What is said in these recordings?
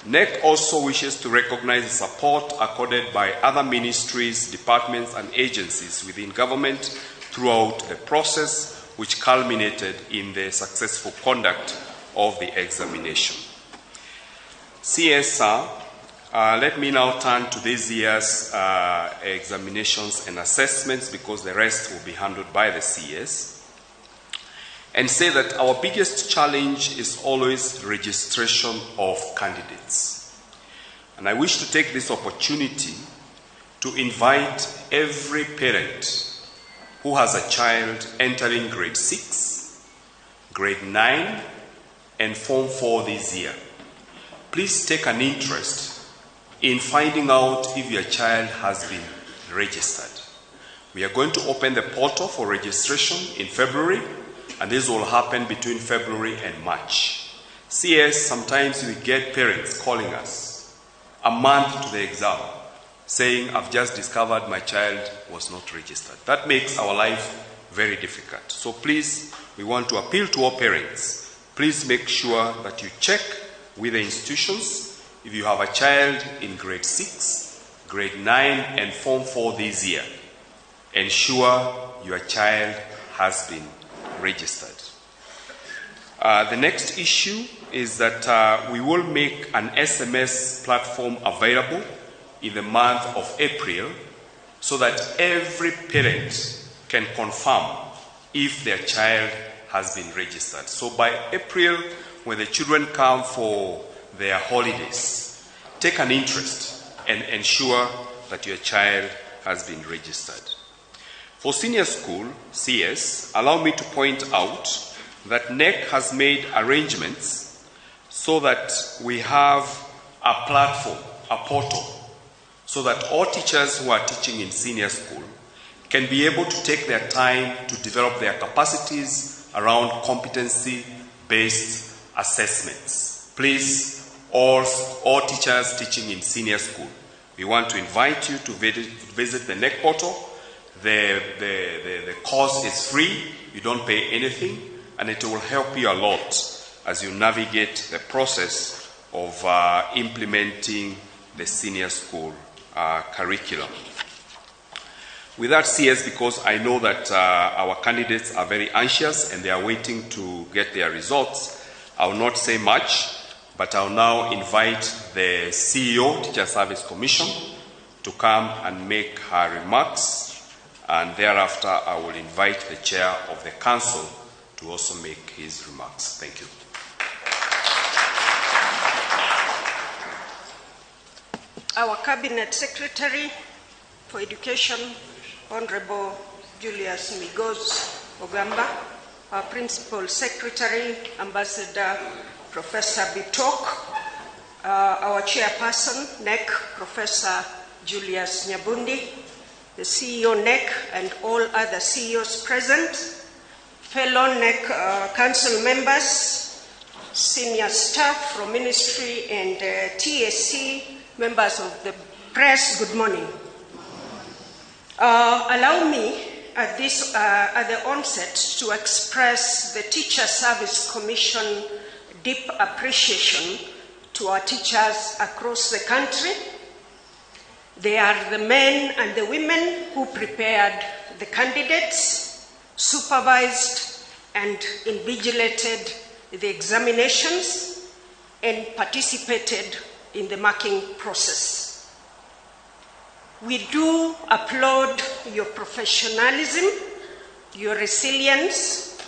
NEC also wishes to recognize the support accorded by other ministries, departments, and agencies within government throughout the process, which culminated in the successful conduct of the examination. CSR, let me now turn to this year's examinations and assessments, because the rest will be handled by the CS, and say that our biggest challenge is always registration of candidates. And I wish to take this opportunity to invite every parent who has a child entering grade 6, grade 9, and Form 4 this year. Please take an interest in finding out if your child has been registered. We are going to open the portal for registration in February, and this will happen between February and March. CS, sometimes we get parents calling us a month to the exam saying, I've just discovered my child was not registered. That makes our life very difficult. So please, we want to appeal to all parents. Please make sure that you check with the institutions. If you have a child in grade 6, grade 9, and Form 4 this year, ensure your child has been registered. The next issue is that we will make an SMS platform available in the month of April so that every parent can confirm if their child has been registered. So by April, when the children come for their holidays, take an interest and ensure that your child has been registered. For senior school, CS, allow me to point out that NEC has made arrangements so that we have a platform, a portal, so that all teachers who are teaching in senior school can be able to take their time to develop their capacities around competency-based assessments. Please, all teachers teaching in senior school, we want to invite you to visit the NEC portal. The course is free, you don't pay anything, and it will help you a lot as you navigate the process of implementing the senior school curriculum. With that, CS, because I know that our candidates are very anxious and they are waiting to get their results, I will not say much, but I will now invite the CEO, Teacher Service Commission, to come and make her remarks. And thereafter, I will invite the chair of the council to also make his remarks. Thank you. Our Cabinet Secretary for Education, Honorable Julius Migos Ogamba, our Principal Secretary, Ambassador Professor Bitok, our Chairperson, NEC, Professor Julius Nyabundi, the CEO NEC and all other CEOs present, fellow NEC council members, senior staff from ministry and TSC, members of the press, good morning. Allow me at the onset to express the Teacher Service Commission deep appreciation to our teachers across the country. They are the men and the women who prepared the candidates, supervised and invigilated the examinations, and participated in the marking process. We do applaud your professionalism, your resilience,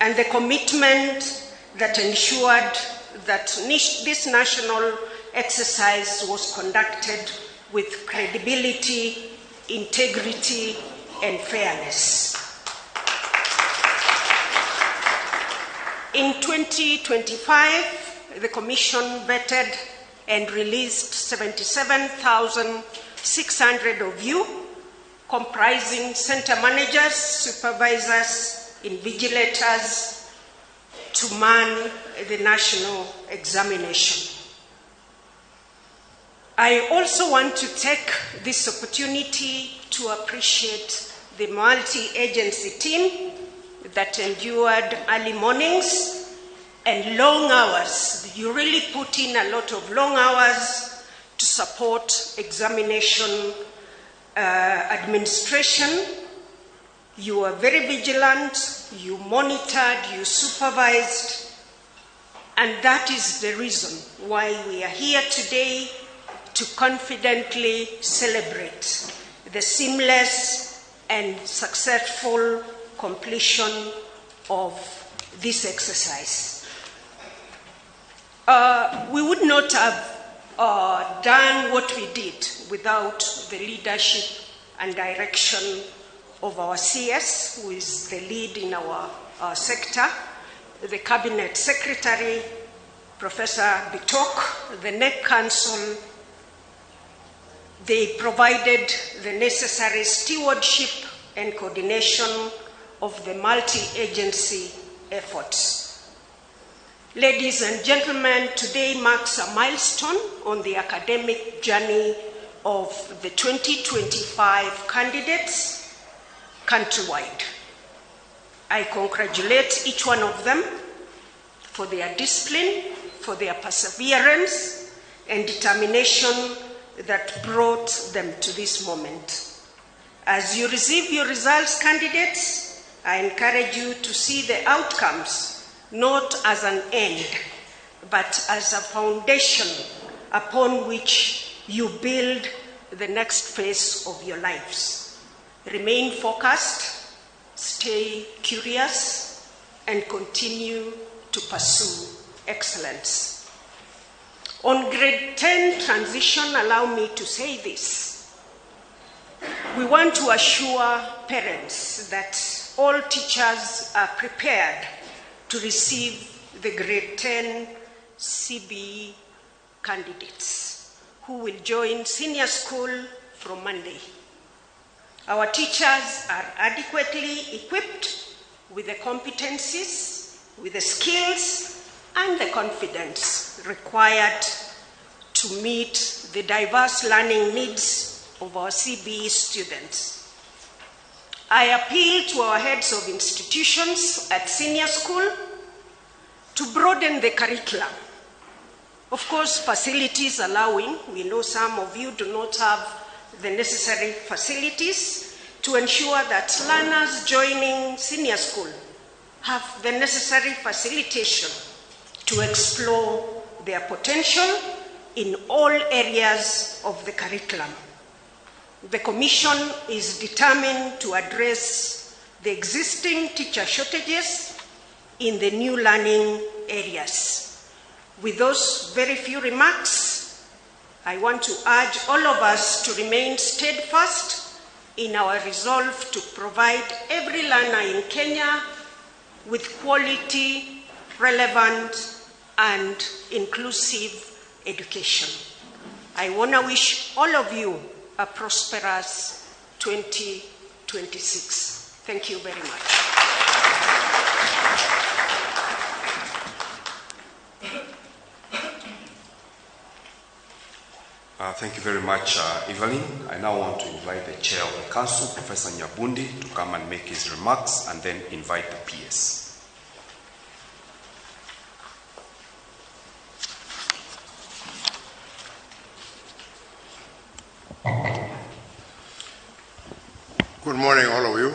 and the commitment that ensured that this national exercise was conducted with credibility, integrity, and fairness. In 2025, the Commission vetted and released 77,600 of you, comprising center managers, supervisors, invigilators, to man the national examination. I also want to take this opportunity to appreciate the multi-agency team that endured early mornings and long hours. You really put in a lot of long hours to support examination administration. You were very vigilant, you monitored, you supervised, and that is the reason why we are here today to confidently celebrate the seamless and successful completion of this exercise. We would not have done what we did without the leadership and direction of our CS, who is the lead in our sector, the Cabinet Secretary, Professor Bitok, the NEC Council. They provided the necessary stewardship and coordination of the multi-agency efforts. Ladies and gentlemen, today marks a milestone on the academic journey of the 2025 candidates countrywide. I congratulate each one of them for their discipline, for their perseverance and determination that brought them to this moment. As you receive your results, candidates, I encourage you to see the outcomes not as an end, but as a foundation upon which you build the next phase of your lives. Remain focused, stay curious, and continue to pursue excellence. On grade 10 transition, allow me to say this. We want to assure parents that all teachers are prepared to receive the grade 10 CBE candidates who will join senior school from Monday. Our teachers are adequately equipped with the competencies, with the skills, and the confidence required to meet the diverse learning needs of our CBE students. I appeal to our heads of institutions at senior school to broaden the curriculum. Of course, facilities allowing, we know some of you do not have the necessary facilities to ensure that learners joining senior school have the necessary facilitation to explore their potential in all areas of the curriculum. The Commission is determined to address the existing teacher shortages in the new learning areas. With those very few remarks, I want to urge all of us to remain steadfast in our resolve to provide every learner in Kenya with quality, relevant, and inclusive education. I want to wish all of you a prosperous 2026. Thank you very much. Thank you very much, Evelyn. I now want to invite the Chair of the Council, Professor Nyabundi, to come and make his remarks, and then invite the PS. Good morning, all of you.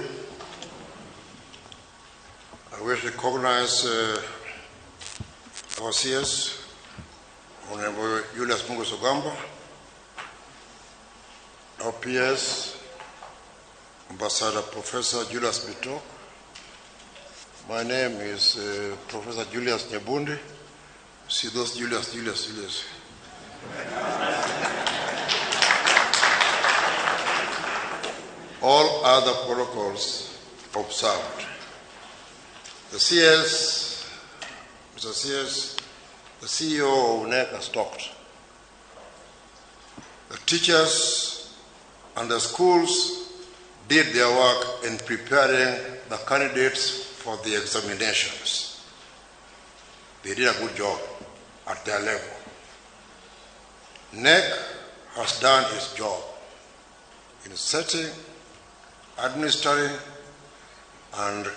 I wish to recognize our CS, Honorable Julius Mungu Sogamba, our PS, Ambassador Professor Julius Bitok. My name is Professor Julius Nyabundi. See those Julius. All other protocols observed. The CS, Mr. CS, the CEO of NEC has talked. The teachers and the schools did their work in preparing the candidates for the examinations. They did a good job at their level. NEC has done its job in setting, administering, and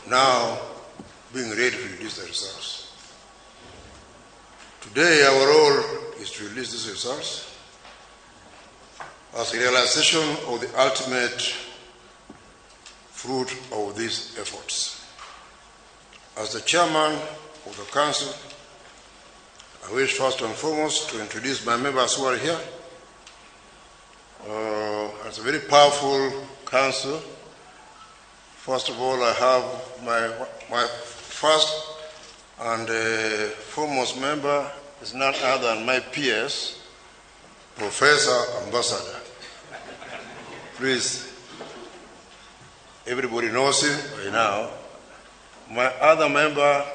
now being ready to release the results. Today, our role is to release these results as a realization of the ultimate fruit of these efforts. As the chairman of the council, I wish first and foremost to introduce my members who are here. It's a very powerful council. First of all, I have my first and foremost member is none other than my PS, Professor Ambassador. Please, everybody knows him by now. My other member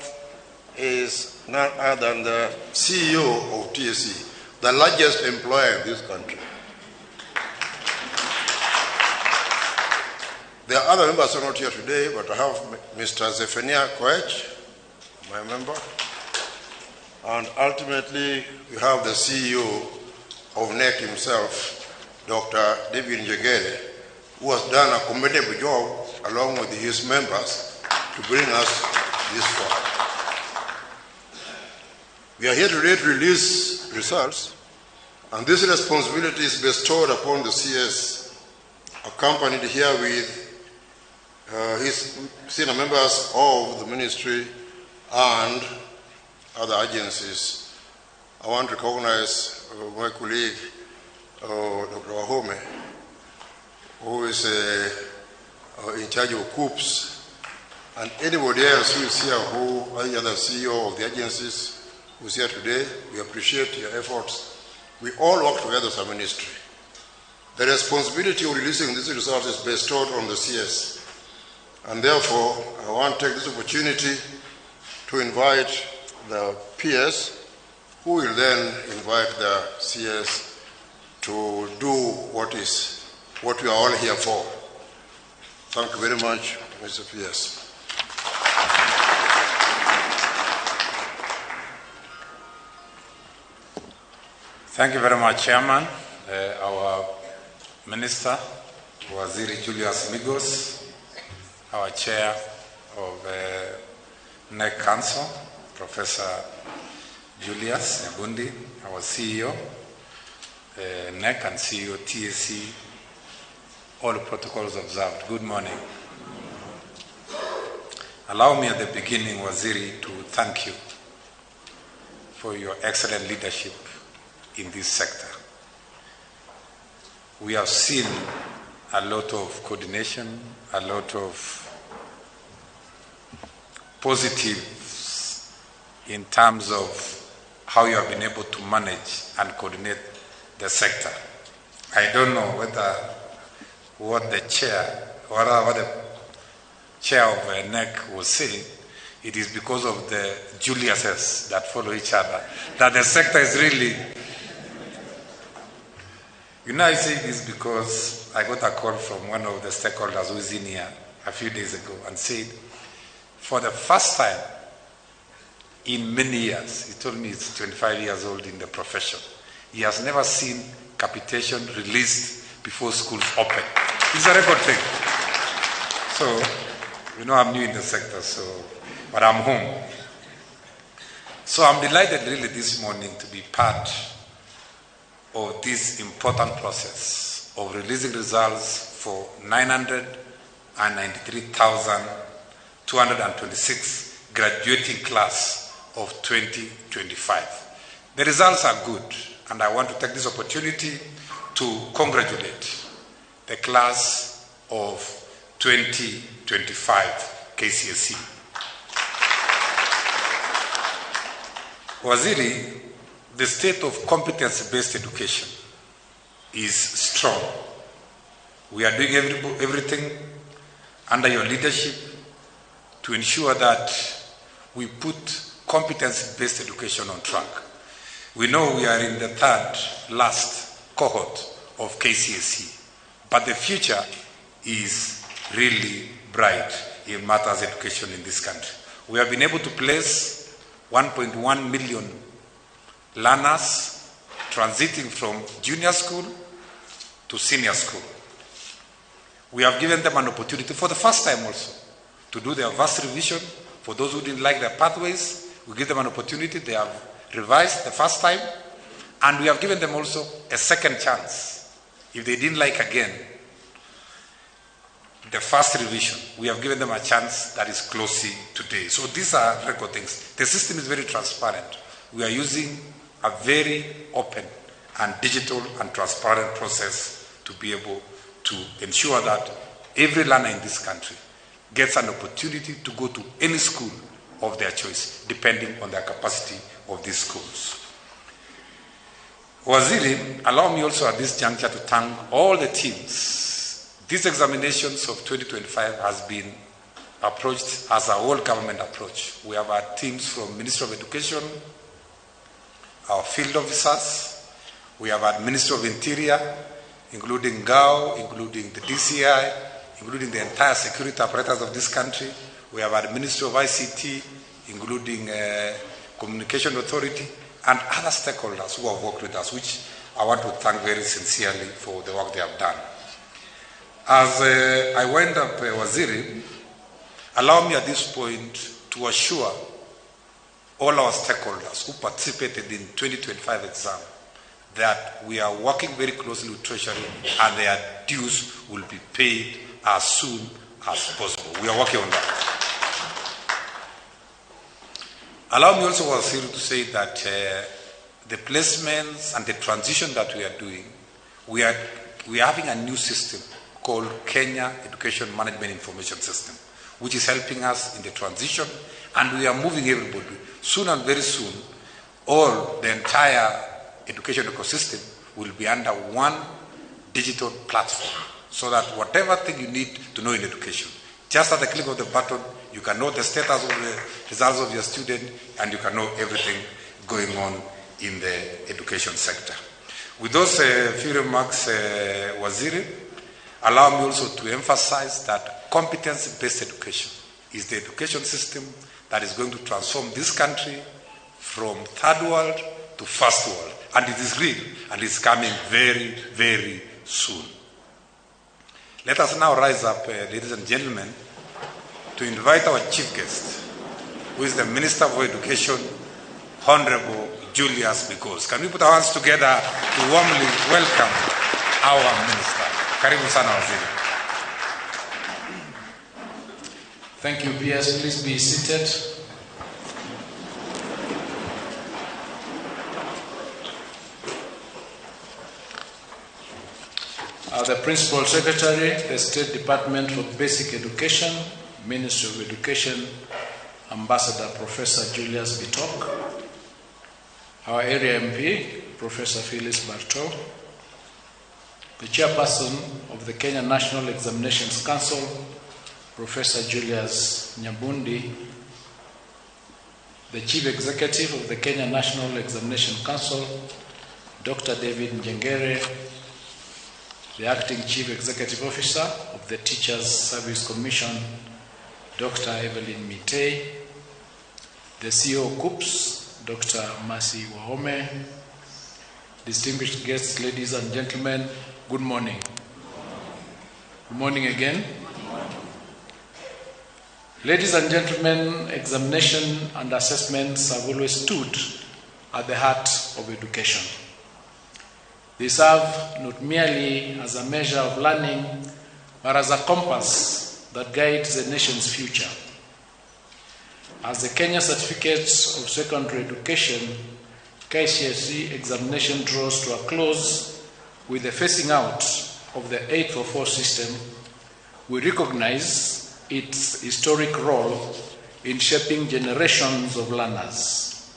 is none other than the CEO of TSC, the largest employer in this country. There are other members who are not here today, but I have Mr. Zephaniah Koech, my member, and ultimately we have the CEO of NEC himself, Dr. David Njegere, who has done a commendable job along with his members to bring us this far. We are here today to release results, and this responsibility is bestowed upon the CS, accompanied here with his senior members of the ministry and other agencies. I want to recognize my colleague, Dr. Wahome, who is in charge of COOPS, and anybody else who is here, any other CEO of the agencies who is here today. We appreciate your efforts. We all work together as a ministry. The responsibility of releasing these results is bestowed on the CS. And therefore, I want to take this opportunity to invite the PS, who will then invite the CS to do what we are all here for. Thank you very much, Mr. PS. Thank you very much, Chairman. Our Minister, Waziri Julius Migos, our Chair of NEC Council, Professor Julius Nyagundi, our CEO, NEC and CEO TSC, all protocols observed. Good morning. Allow me at the beginning, Waziri, to thank you for your excellent leadership in this sector. We have seen a lot of coordination, a lot of positives in terms of how you have been able to manage and coordinate the sector. I don't know what the chair of NEC was saying. It is because of the Juliuses that follow each other that the sector is really. I say this because I got a call from one of the stakeholders who is in here a few days ago and said, for the first time in many years, he told me he's 25 years old in the profession, he has never seen capitation released before schools open. It's a record thing. So, I'm new in the sector, but I'm home. So I'm delighted really this morning to be part of this important process of releasing results for 993,226 graduating class of 2025. The results are good, and I want to take this opportunity to congratulate the class of 2025 KCSE. Waziri, the state of competence-based education is strong. We are doing everything under your leadership to ensure that we put competence-based education on track. We know we are in the third last cohort of KCSE, but the future is really bright in matters of education in this country. We have been able to place 1.1 million learners transiting from junior school to senior school. We have given them an opportunity for the first time also to do their vast revision. For those who didn't like their pathways, we give them an opportunity. They have revised the first time, and we have given them also a second chance. If they didn't like again the first revision, we have given them a chance that is closely today. So these are record things. The system is very transparent. We are using a very open and digital and transparent process to be able to ensure that every learner in this country gets an opportunity to go to any school of their choice, depending on their capacity of these schools. Waziri, allow me also at this juncture to thank all the teams. These examinations of 2025 has been approached as a whole government approach. We have our teams from Ministry of Education, our field officers, we have our Ministry of Interior, including GAO, including the DCI, including the entire security apparatus of this country. We have our Ministry of ICT, including Communication Authority, and other stakeholders who have worked with us, which I want to thank very sincerely for the work they have done. As I wind up, Waziri, allow me at this point to assure all our stakeholders who participated in 2025 exam that we are working very closely with Treasury and their dues will be paid as soon as possible. We are working on that. Allow me also, Waziri, to say that the placements and the transition that we are doing, we are having a new system called Kenya Education Management Information System, which is helping us in the transition, and we are moving everybody. Soon and very soon, all the entire education ecosystem will be under one digital platform, so that whatever thing you need to know in education, just at the click of the button, you can know the status of the results of your student, and you can know everything going on in the education sector. With those few remarks, Waziri, allow me also to emphasize that competence-based education is the education system that is going to transform this country from third world to first world. And it is real, and it's coming very, very soon. Let us now rise up, ladies and gentlemen, to invite our chief guest, who is the Minister for Education, Honorable Julius Because. Can we put our hands together to warmly welcome our Minister? Karibu sana Waziri. Thank you, PS. Please be seated. The Principal Secretary, the State Department for Basic Education, Ministry of Education, Ambassador Professor Julius Bitok, our area MP, Professor Phyllis Bartow, the Chairperson of the Kenya National Examinations Council, Professor Julius Nyabundi, the Chief Executive of the Kenya National Examination Council, Dr. David Njengere, the Acting Chief Executive Officer of the Teachers Service Commission, Dr. Evelyn Mitei, the CEO of COOPS, Dr. Mercy Wahome, distinguished guests, ladies and gentlemen, good morning. Good morning again. Ladies and gentlemen, examination and assessments have always stood at the heart of education. They serve not merely as a measure of learning, but as a compass that guides the nation's future. As the Kenya Certificate of Secondary Education KCSE examination draws to a close with the phasing out of the 844 system, we recognize its historic role in shaping generations of learners.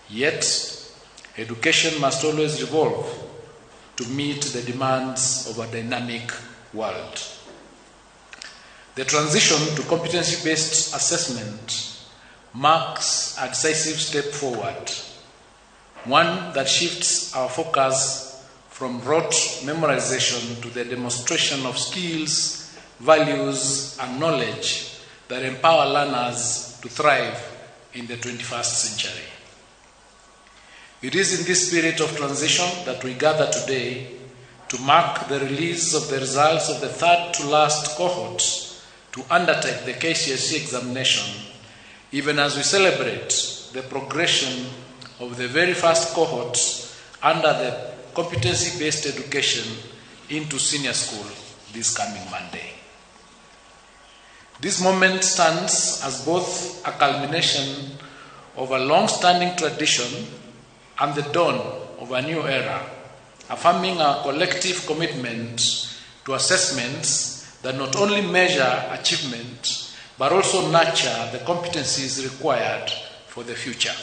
Yet, education must always evolve to meet the demands of a dynamic world. The transition to competency-based assessment marks a decisive step forward, one that shifts our focus from rote memorization to the demonstration of skills, values, and knowledge that empower learners to thrive in the 21st century. It is in this spirit of transition that we gather today to mark the release of the results of the third to last cohort to undertake the KCSE examination, even as we celebrate the progression of the very first cohort under the competency-based education into senior school this coming Monday. This moment stands as both a culmination of a long-standing tradition and the dawn of a new era, affirming our collective commitment to assessments that not only measure achievement, but also nurture the competencies required for the future.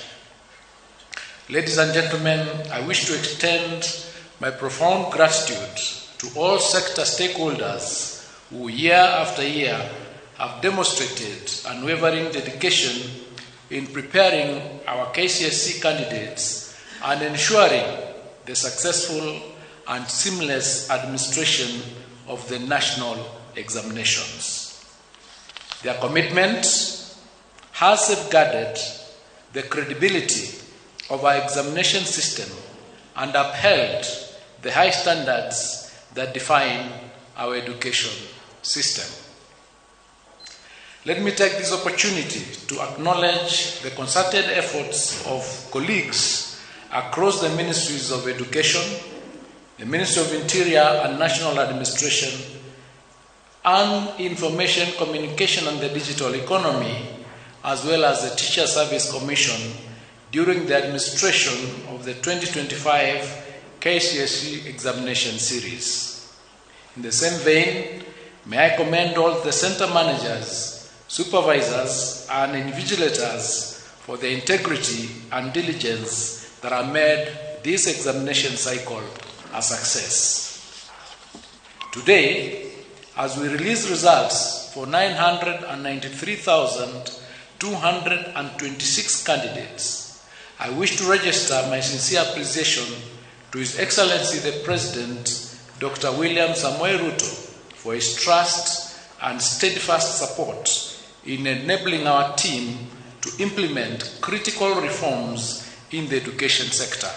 Ladies and gentlemen, I wish to extend my profound gratitude to all sector stakeholders who year after year have demonstrated unwavering dedication in preparing our KCSE candidates and ensuring the successful and seamless administration of the national examinations. Their commitment has safeguarded the credibility of our examination system and upheld the high standards that define our education system. Let me take this opportunity to acknowledge the concerted efforts of colleagues across the Ministries of Education, the Ministry of Interior and National Administration, and Information, Communication and the Digital Economy, as well as the Teacher Service Commission during the administration of the 2025 KCSE examination series. In the same vein, may I commend all the center managers, supervisors, and invigilators for the integrity and diligence that have made this examination cycle a success. Today, as we release results for 993,226 candidates, I wish to register my sincere appreciation to His Excellency the President, Dr. William Samoei Ruto, for his trust and steadfast support in enabling our team to implement critical reforms in the education sector.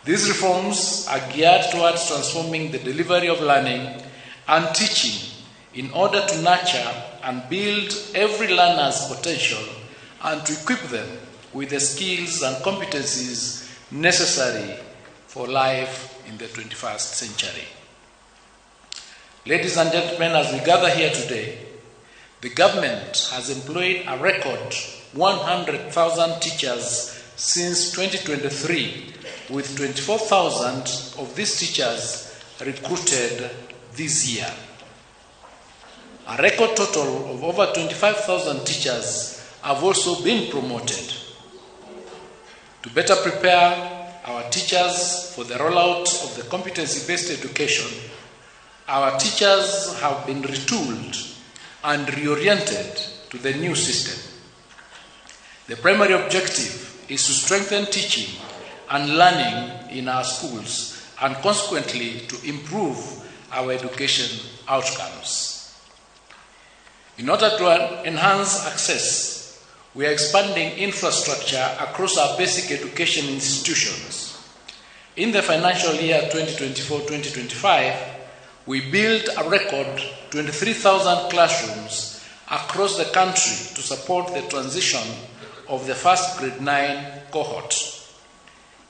These reforms are geared towards transforming the delivery of learning and teaching in order to nurture and build every learner's potential and to equip them with the skills and competencies necessary for life in the 21st century. Ladies and gentlemen, as we gather here today, the government has employed a record 100,000 teachers since 2023, with 24,000 of these teachers recruited this year. A record total of over 25,000 teachers have also been promoted. To better prepare our teachers for the rollout of the competency-based education, our teachers have been retooled and reoriented to the new system. The primary objective is to strengthen teaching and learning in our schools and consequently to improve our education outcomes. In order to enhance access, we are expanding infrastructure across our basic education institutions. In the financial year 2024-2025, we built a record 23,000 classrooms across the country to support the transition of the first grade 9 cohort.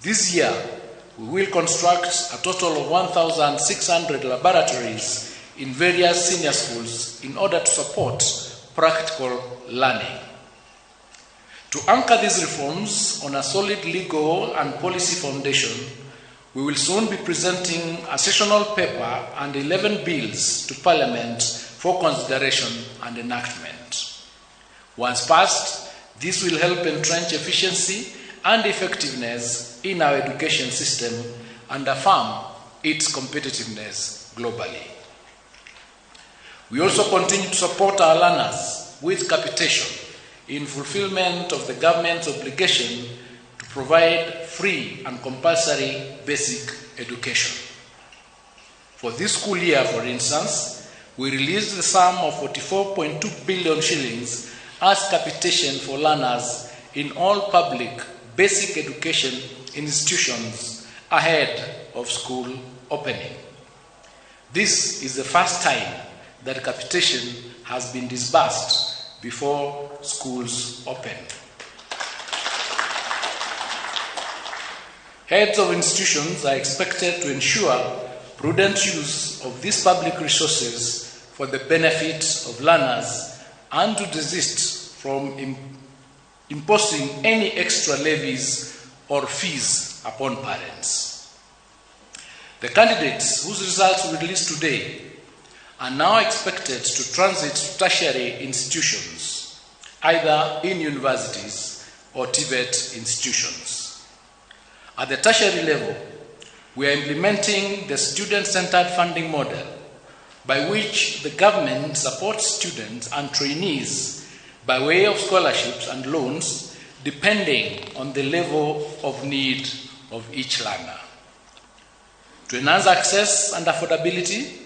This year, we will construct a total of 1,600 laboratories in various senior schools in order to support practical learning. To anchor these reforms on a solid legal and policy foundation, we will soon be presenting a sessional paper and 11 bills to Parliament for consideration and enactment. Once passed, this will help entrench efficiency and effectiveness in our education system and affirm its competitiveness globally. We also continue to support our learners with capitation in fulfillment of the government's obligation to provide free and compulsory basic education. For this school year, for instance, we released the sum of 44.2 billion shillings as capitation for learners in all public basic education institutions ahead of school opening. This is the first time that capitation has been disbursed before schools open. Heads of institutions are expected to ensure prudent use of these public resources for the benefit of learners and to desist from imposing any extra levies or fees upon parents. The candidates whose results we release today are now expected to transit to tertiary institutions, either in universities or TVET institutions. At the tertiary level, we are implementing the student-centered funding model by which the government supports students and trainees by way of scholarships and loans depending on the level of need of each learner. To enhance access and affordability,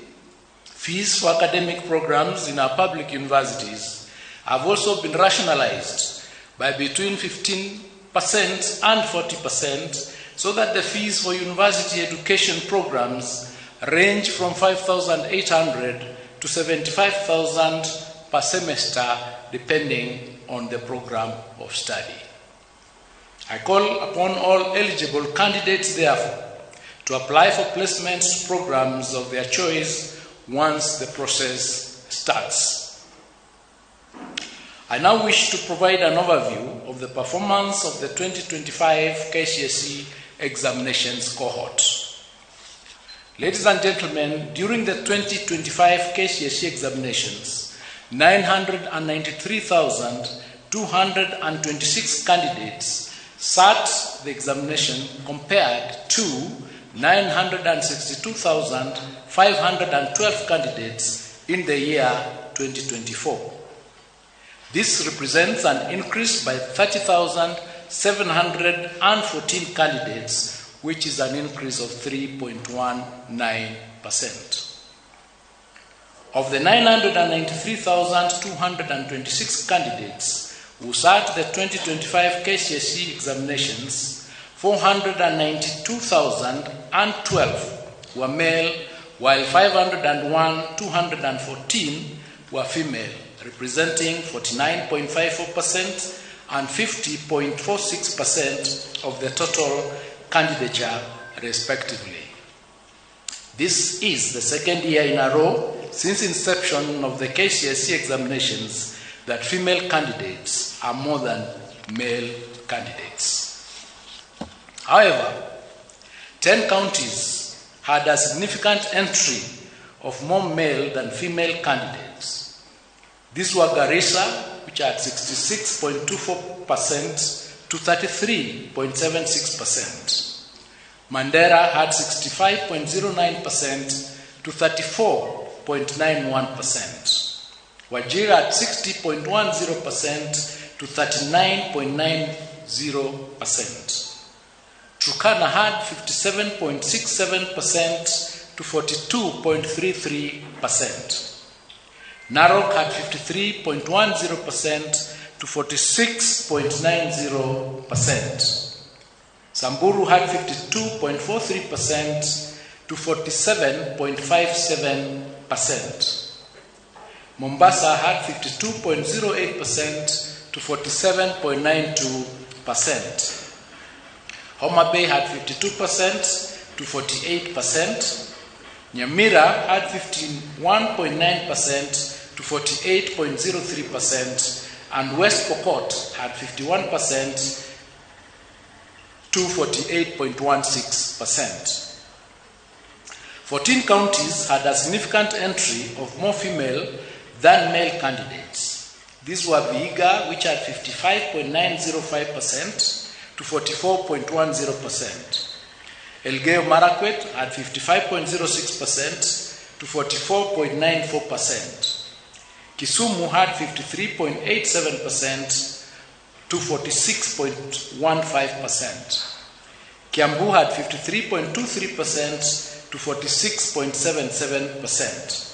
fees for academic programs in our public universities have also been rationalized by between 15% and 40%, so that the fees for university education programs range from 5,800 to 75,000 per semester, depending on the program of study. I call upon all eligible candidates, therefore, to apply for placement programs of their choice once the process starts. I now wish to provide an overview of the performance of the 2025 KCSE examinations cohort. Ladies and gentlemen, during the 2025 KCSE examinations, 993,226 candidates sat the examination compared to 962,512 candidates in the year 2024. This represents an increase by 30,714 candidates, which is an increase of 3.19%. Of the 993,226 candidates who sat the 2025 KCSE examinations, 492,012 were male, while 501,214 were female, representing 49.54% and 50.46% of the total candidature, respectively. This is the second year in a row since inception of the KCSE examinations that female candidates are more than male candidates. However, 10 counties had a significant entry of more male than female candidates. These were Garissa, which had 66.24% to 33.76%. Mandera had 65.09% to 34.91%. Wajir had 60.10% to 39.90%. Turkana had 57.67% to 42.33%. Narok had 53.10% to 46.90%. Samburu had 52.43% to 47.57%. Mombasa had 52.08% to 47.92%. Homa Bay had 52% to 48%. Nyamira had 51.9% to 48.03%, and West Pokot had 51% to 48.16%. 14 counties had a significant entry of more female than male candidates. These were Vihiga, which had 55.905% to 44.10%. Elgeyo Marakwet had 55.06% to 44.94%. Kisumu had 53.87% to 46.15%. Kiambu had 53.23% to 46.77%.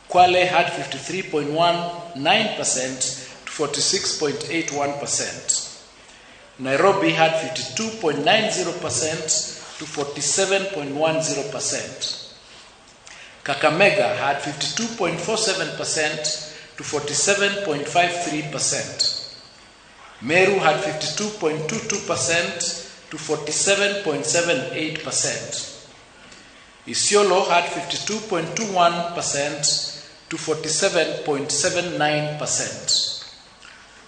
Kwale had 53.19% to 46.81%. Nairobi had 52.90% to 47.10%. Kakamega had 52.47% to to 47.53%. Meru had 52.22% to 47.78%. Isiolo had 52.21% to 47.79%.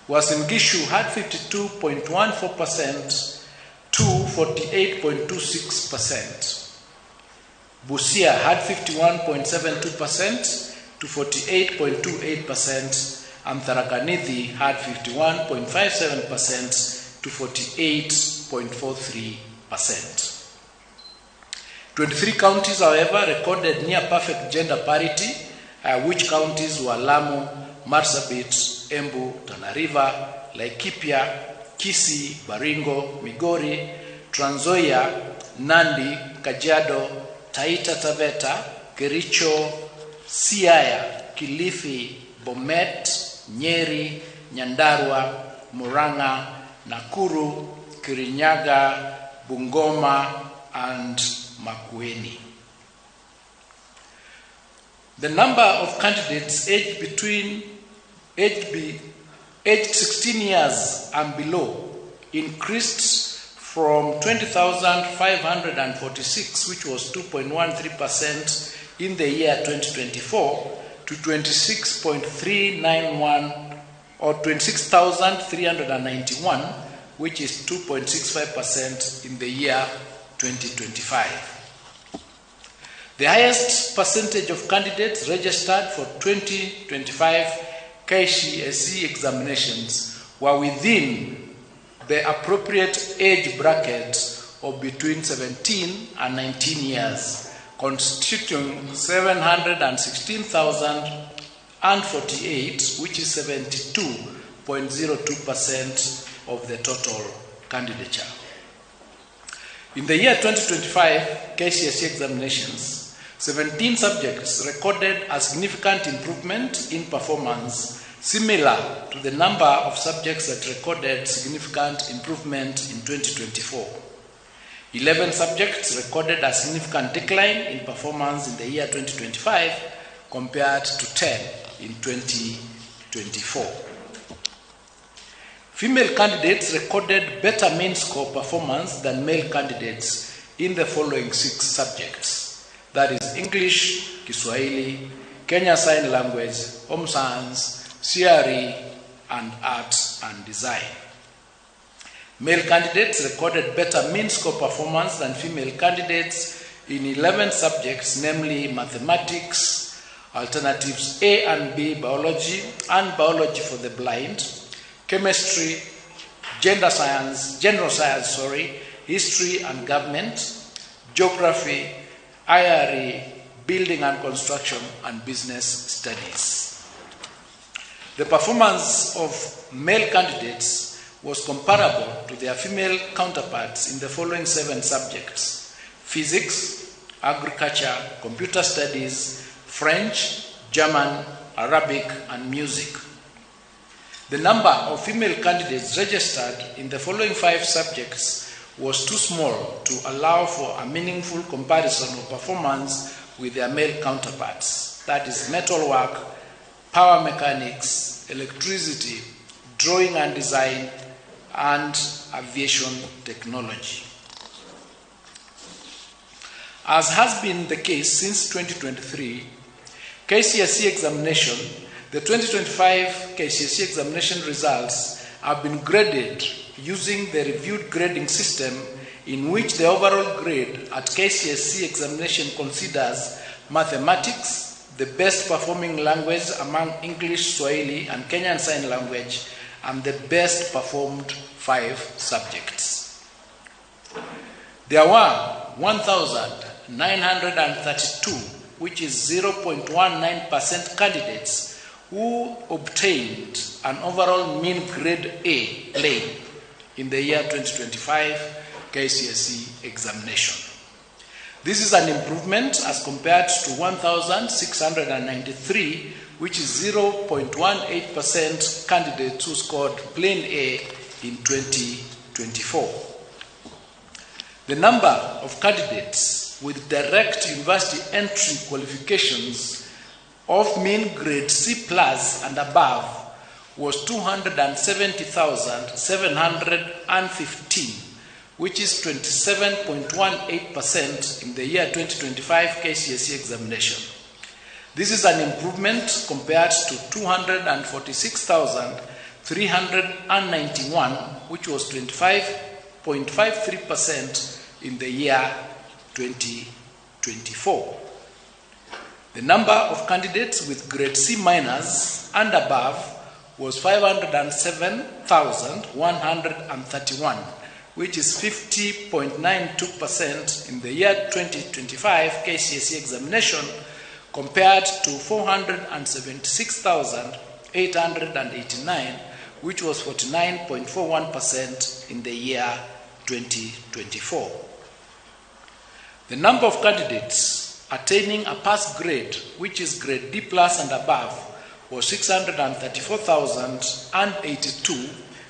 Uasin Gishu had 52.14% to 48.26%. Busia had 51.72% to 48.28%, and Tharaka-Nithi had 51.57% to 48.43%. 23 counties, however, recorded near perfect gender parity, which counties were Lamu, Marsabit, Embu, Tana River, Laikipia, Kisii, Baringo, Migori, Trans Nzoia, Nandi, Kajiado, Taita Taveta, Kericho, Siaya, Kilifi, Bomet, Nyeri, Nyandarua, Murang'a, Nakuru, Kirinyaga, Bungoma, and Makueni. The number of candidates aged 16 years and below increased from 20,546, which was 2.13% in the year 2024, to 26.391 or 26,391, which is 2.65% in the year 2025. The highest percentage of candidates registered for 2025 KCSE examinations were within the appropriate age bracket of between 17 and 19 years, constituting 716,048, which is 72.02% of the total candidature. In the year 2025 KCSE examinations, 17 subjects recorded a significant improvement in performance, similar to the number of subjects that recorded significant improvement in 2024. 11 subjects recorded a significant decline in performance in the year 2025 compared to 10 in 2024. Female candidates recorded better mean score performance than male candidates in the following 6 subjects. That is English, Kiswahili, Kenya Sign Language, Home Science, CRE, and Arts and Design. Male candidates recorded better mean score performance than female candidates in 11 subjects, namely Mathematics, Alternatives A and B, Biology, and Biology for the Blind, Chemistry, General Science, History and Government, Geography, IRE, Building and Construction, and Business Studies. The performance of male candidates was comparable to their female counterparts in the following 7 subjects: Physics, Agriculture, Computer Studies, French, German, Arabic, and Music. The number of female candidates registered in the following 5 subjects was too small to allow for a meaningful comparison of performance with their male counterparts. That is metalwork, power mechanics, electricity, drawing and design, and aviation technology. As has been the case since 2023, KCSE examination, the 2025 KCSE examination results have been graded using the reviewed grading system, in which the overall grade at KCSE examination considers mathematics, the best performing language among English, Swahili, and Kenyan Sign Language, and the best performed 5 subjects. There were 1,932, which is 0.19% candidates who obtained an overall mean grade A in the year 2025 KCSE examination. This is an improvement as compared to 1,693, which is 0.18% candidates who scored plain A in 2024. The number of candidates with direct university entry qualifications of mean grade C plus and above was 270,715, which is 27.18% in the year 2025 KCSE examination. This is an improvement compared to 246,391, which was 25.53% in the year 2024. The number of candidates with grade C minus and above was 507,131, which is 50.92% in the year 2025 KCSE examination, compared to 476,889, which was 49.41% in the year 2024. The number of candidates attaining a pass grade, which is grade D plus and above, was 634,082,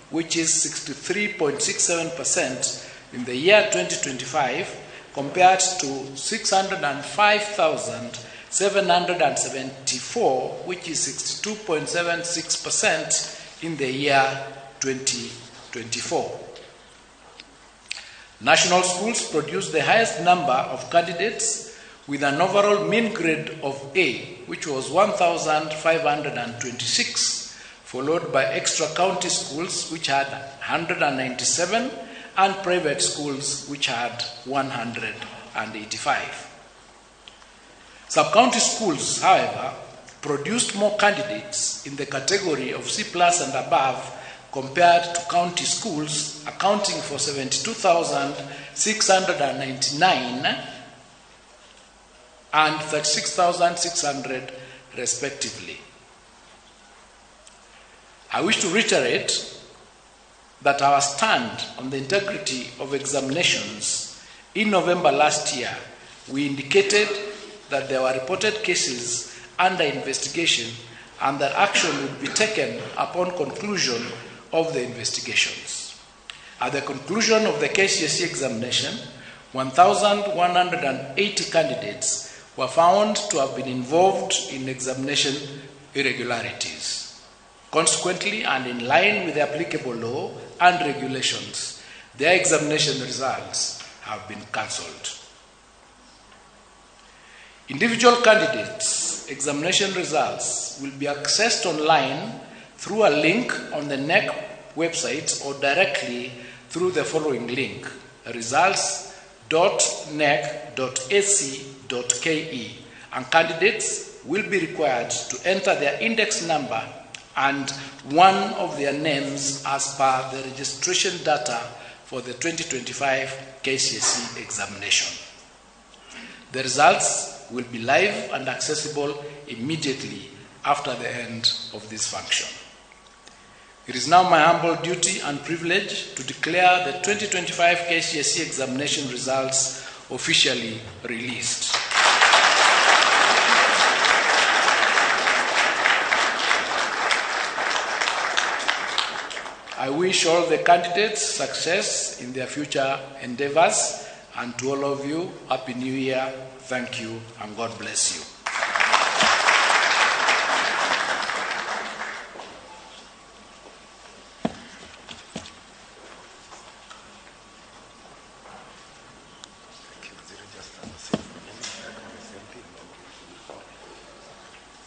which is 63.67% in the year 2025, compared to 605,774, which is 62.76% in the year 2024. National schools produced the highest number of candidates with an overall mean grade of A, which was 1,526, followed by extra county schools, which had 197, and private schools, which had 185. Sub-county schools, however, produced more candidates in the category of C plus and above compared to county schools, accounting for 72,699 and 36,600 respectively. I wish to reiterate that our stand on the integrity of examinations. In November last year, we indicated that there were reported cases under investigation and that action would be taken upon conclusion of the investigations. At the conclusion of the KCSE examination, 1,180 candidates were found to have been involved in examination irregularities. Consequently, and in line with the applicable law and regulations, their examination results have been cancelled. Individual candidates' examination results will be accessed online through a link on the NEC website or directly through the following link: results.nec.ac.ke, and candidates will be required to enter their index number and one of their names as per the registration data for the 2025 KCSE examination. The results will be live and accessible immediately after the end of this function. It is now my humble duty and privilege to declare the 2025 KCSE examination results officially released. I wish all the candidates success in their future endeavors, and to all of you, Happy New Year, thank you, and God bless you.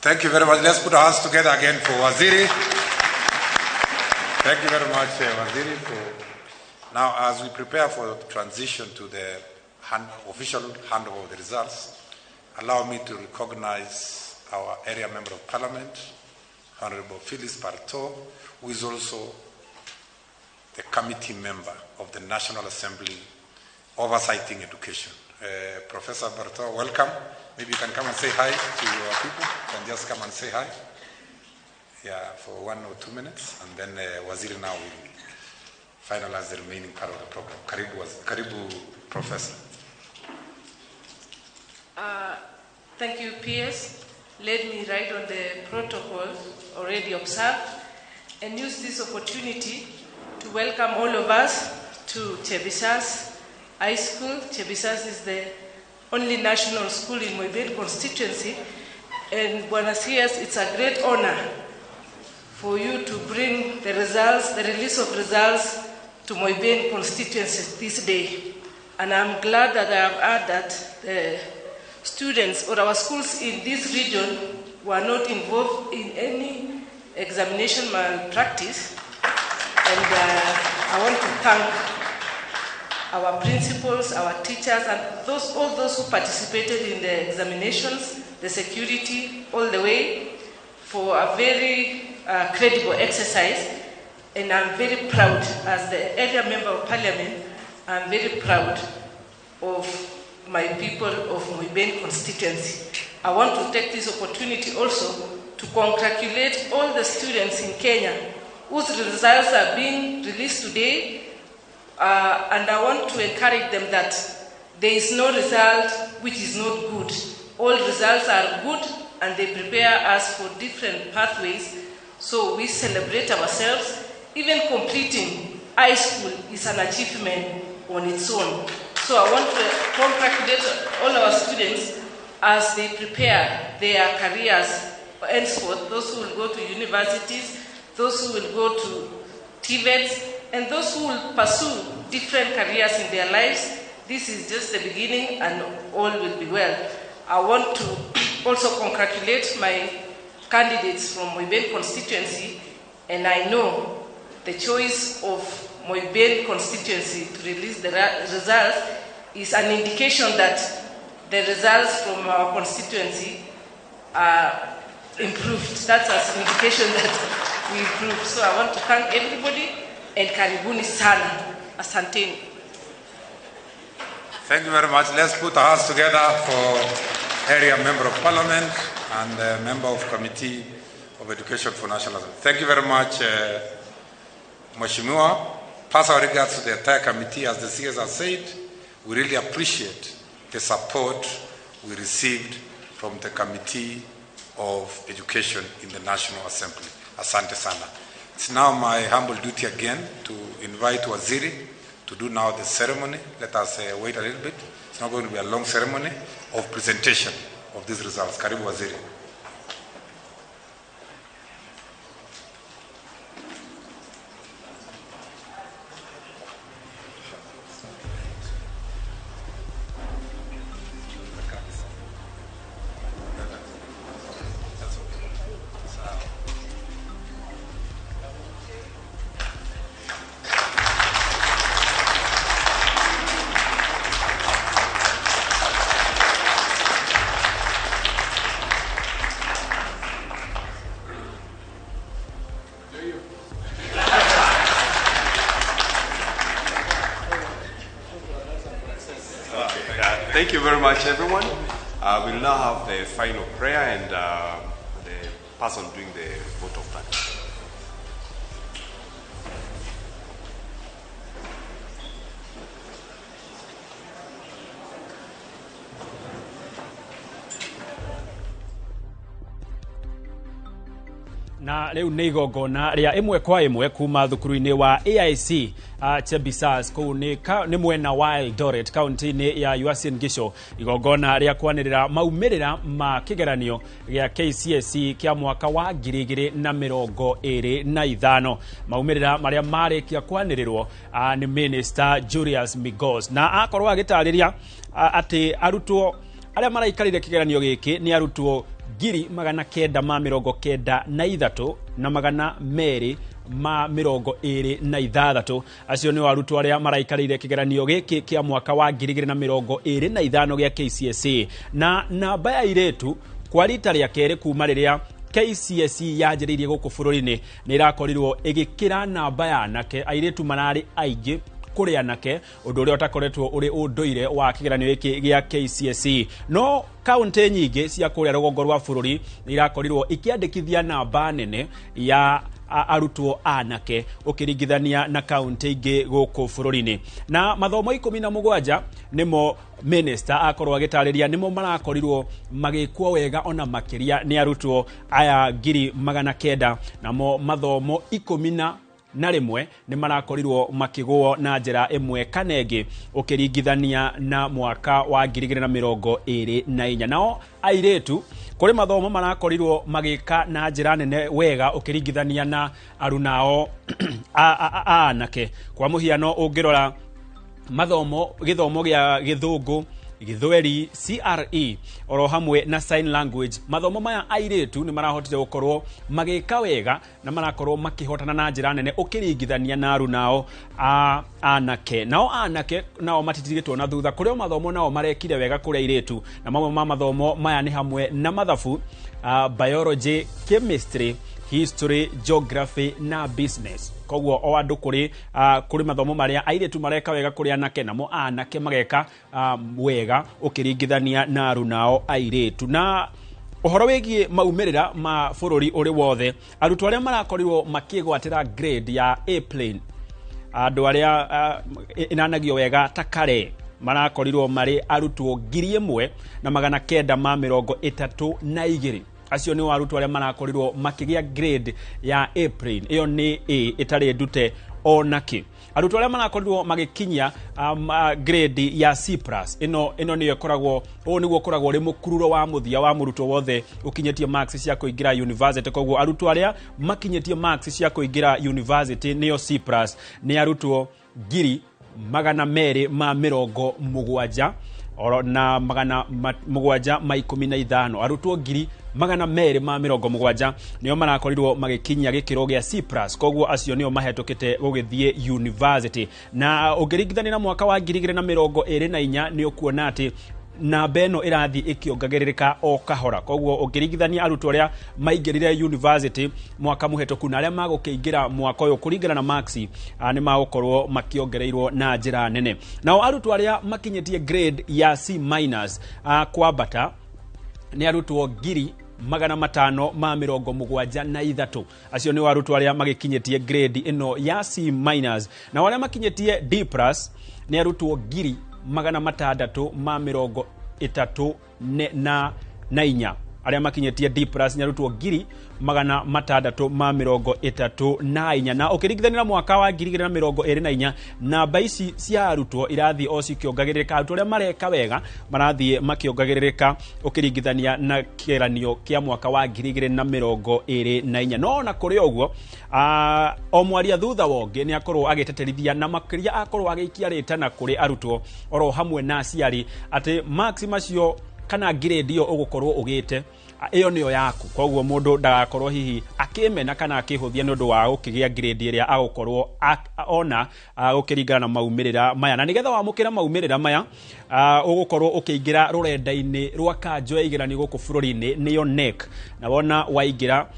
Thank you very much. Let's put our hands together again for Waziri. Thank you very much, Waziri. Now, as we prepare for the transition to the official handover of the results, allow me to recognize our area member of parliament, Honorable Phyllis Parto, who is also the committee member of the National Assembly Oversighting Education. Professor Parto, welcome. Maybe you can come and say hi to your people. You can just come and say hi. Yeah, for 1 or 2 minutes, and then Waziri now will finalize the remaining part of the program. Karibu, Professor. Thank you, PS. Let me write on the protocol already observed and use this opportunity to welcome all of us to Chebisas High School. Chebisas is the only national school in Moibel constituency, And Buenos Aires, it's a great honor for you to bring the results, the release of results to Moiben constituency this day. And I'm glad that I have heard that the students or our schools in this region were not involved in any examination malpractice. And I want to thank our principals, our teachers, and all those who participated in the examinations, the security, all the way, for a very credible exercise. And I'm very proud, as the area member of parliament, I'm very proud of my people of Moiben constituency. I want to take this opportunity also to congratulate all the students in Kenya whose results are being released today. And I want to encourage them that there is no result which is not good. All results are good, and they prepare us for different pathways. So we celebrate ourselves. Even completing high school is an achievement on its own. So I want to congratulate all our students as they prepare their careers henceforth, those who will go to universities, those who will go to TVETs, and those who will pursue different careers in their lives. This is just the beginning, and all will be well. I want to also congratulate my candidates from Moiben constituency, and I know the choice of Moiben constituency to release the results is an indication that the results from our constituency are improved. That's an indication that we improved. So I want to thank everybody, and karibuni sana. Asanteni. Thank you very much. Let's put our hands together for area member of parliament and member of committee of education for national assembly. Thank you very much, Mheshimiwa. Pass our regards to the entire committee. As the CS has said, we really appreciate the support we received from the Committee of Education in the National Assembly. Asante sana. It's now my humble duty again to invite Waziri to do now the ceremony. Let us wait a little bit. It's not going to be a long ceremony of presentation of these results. Karibu Waziri. Thank you very much, everyone. We'll now have the final prayer and the person doing the vote of thanks. Na leo nä igongona rä a ĩmwe kwa ĩmwe kuma thukuru-inĩ wa AIC Chebisas kũu nĩ mwena wa Eldoret kaunti-inĩ ya Uasin Gishu. Igongona rĩa kwanĩrĩra maumĩrĩra ma kĩgeranio gĩa KCSE kĩa mwaka wa 2025. Maumĩrĩra marĩa marĩkia kwanĩrĩrwo nĩ Minister Julius Migos, na akorwo agĩtarĩria atĩ arutwo arĩa maraikarire kĩgeranio gĩkĩ nĩ arutwo 993 na 226. Acio nĩ arutwo arĩa maraikarire kĩgeranio gĩkĩ kĩa mwaka wa 2025 gĩa KCSE, na namba ya iretu kwa rita rĩa kerĩ kuma rĩrĩa KCSE yanjĩrĩirie gũkũ bũrũri-inĩ nĩ irakorirwo ĩgĩkĩra namba ya anake. Airĩtu mararĩ aingĩ kũrĩ anake, ũndũ ũrĩa ũtakoretwo ũrĩ ũndũire wa kĩgeranio gĩkĩ gĩa KCSE. No kaunti nyingĩ cia kũrĩa rũgongo rwa bũrũri nĩ irakorirwo ikĩandĩkithia namba nene ya arutwo anake ũkĩringithania na kaunti ingĩ gũkũ bũrũri-inĩ. Na mathomo 17 nĩmo minister akorwo agĩtarĩria nĩmo marakorirwo magĩkwo wega ona makĩria nĩ arutwo aya 900, namo mathomo 11 nĩ marakorirwo makĩgwo na njĩra ĩmwe kana ĩngĩ ũkĩringithania na mwaka wa 2024. Nao airĩtu kuri mathomo marakorirwo magika na njira nene wega ukiringithania na arunao anake. Kwa muhiano ungirora githomo gya githungu, githweri, CRE oro hamwe na sign language, mathomo maya airetu ni marahotire gukorwo magika wega na marakorwo makihotana na njira nene ukiringithania na arunao anake. Nao anake nao matitigitwo na thutha, kurio mathomo nao marekire wega kuri airetu, na mamwe ma mathomo maya ni hamwe na mathabu, biology, chemistry, history, geography na business. Koguo o andu kuri mathomo maria airetu mareka wega kuri anake, namo anake mageka wega ukiringithania na arunao airetu. Na uhoro wigie maumirira ma bururi uri wothe, arutwo aria marakorirwo makigwatira grade ya A plane, andu aria inanagio wega takare, marakorirwo mari arutwo 1932. Acio ni arutwo aria marakorirwo makigia grade ya A plane. Iyo ni A itari ndute onaki. Arutwo aria marakorirwo magikinya grade ya C+. Ino ni ikoragwo niguo koragwo ri mukururo wa muthia wa murutwo wothe ukinyetie marks cia kuingira university. Koguo arutwo aria makinyetie marks cia kuingira university niyo C+ ni arutwo 270 oro na 715. arutwo 270 niyo marakorirwo magikinya gikiro gia C+. Koguo acio niyo mahetukite gugithie university, na ungiringithania na mwaka wa 2024 ni ukuona ati na beno irathi ikiongagiririka o kahora. Koguo ungiringithania arutwo aria maingirire university mwaka muhetoku na aria magukiingira mwaka uyu kuringana na marks ni magukorwo makiongereirwo na njira nene. Nao arutwo aria makinyetie grade ya C- kwambata ni arutwo 573. Acio ni arutwo aria magikinyetie grade ino ya C-, na aria makinyetie D+ ni arutwo 634. aria makinyetie D+ ni arutwo 634. Na ukiringithania na mwaka wa 2024 namba ici cia arutwo irathi o cikiongagirika, arutwo aria mareka wega marathie makiongagirika ukiringithania na kigeranio kia mwaka wa 2024. No na kuri oguo o mwaria thutha wonge ni akorwo agiteterithia na makiria akorwo agikia ritana kuri arutwo oro hamwe na aciari ati marks macio kana grade iyo ugukorwo ugite iyo niyo yaku. Koguo mundu ndagakorwo hihi akimena kana akihuthia ni undu wa ukigia grade iria agukorwo ona ukiringana na maumirira maya. Na nigetha wamukira maumirira maya ugukorwo ukiingira rurenda-ini rwa kanjo ya igeranio guku bururi-ini niyo NEC, na wona waingira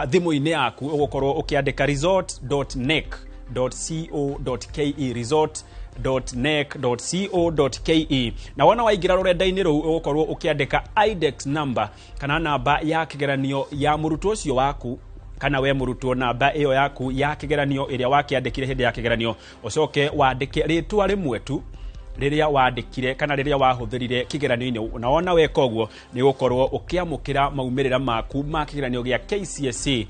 thimu-ini yaku ugukorwo ukiandika resort.nec.co.ke, resort.nec.co.ke, na wona waingira rurenda-ini ru ugukorwo ukiandika IDEX number kana namba ya kigeranio ya murutwo ucio waku, kana we murutwo namba iyo yaku ya kigeranio iria wakiandikire hindi ya kigeranio, ucoke wandike ritwa rimwe tu riria wandikire kana riria wahuthirire kigeranio-ini. Na wona weka uguo ni gukorwo ukiamukira maumirira maku ma kigeranio gia KCSE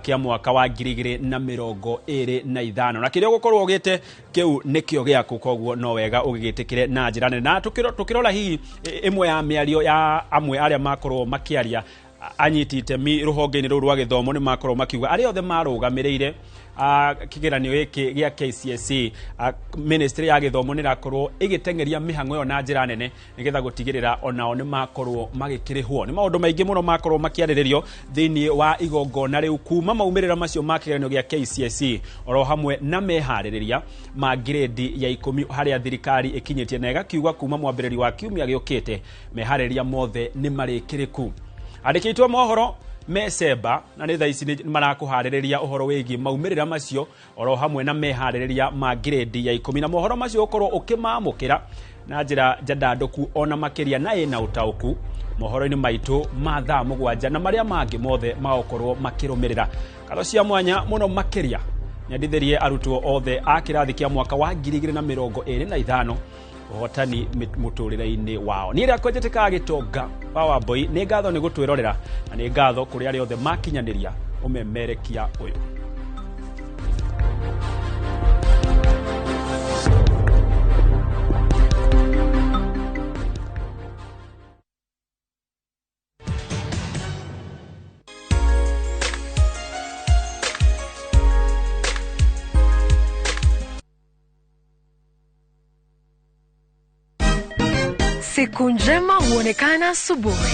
kia mwaka wa 2025. Na kiria gukorwo ugite kiu nikio giaku, koguo no wega ugigitikire na njira nene. Na tukirora hihi imwe ya miario ya amwe aria makorwo makiaria anyiti itemi ruhonge-ini ruru rwa githomo ni makorwo makiuga aria othe marugamireire kigeranio giki gia KCSE, ministry ya githomo ni rakorwo igitengeria mihango yo na njira nene nigetha gutigirira onao ni makorwo magikirihwo. Ni maundu maingi muno makorwo makiariririo thiini wa igongona riu kuma maumirira macio ma kigeranio gia KCSE oro hamwe na mehaririria ma grade ya 10 haria thirikari ikinyitie na igakiuga kuma mwambiriri wa kiumia giukite mehaririria mothe ni marikiriku. Andikitwo mohoro meseba na ni thaici ni marakuhaririria uhoro wigi maumirira macio oro hamwe na mehaririria ma grade ya 10, na mohoro macio ukorwo ukimamukira na njira njandanduku ona makiria na ina utauku mohoro-ini maitu ma thaa 7 na maria mangi mothe magokorwo makirumirira karo cia mwanya muno makiria nyandithirie arutwo othe a kirathi kia mwaka wa 2025 uhotani muturire-ini wao. Ni ria kwenjeteka gitonga wa boy ni ngatho ni gutwirorera na ni ngatho kuri aria othe makinyaniria umemerekia uyu. Siku njema huonekana asubuhi.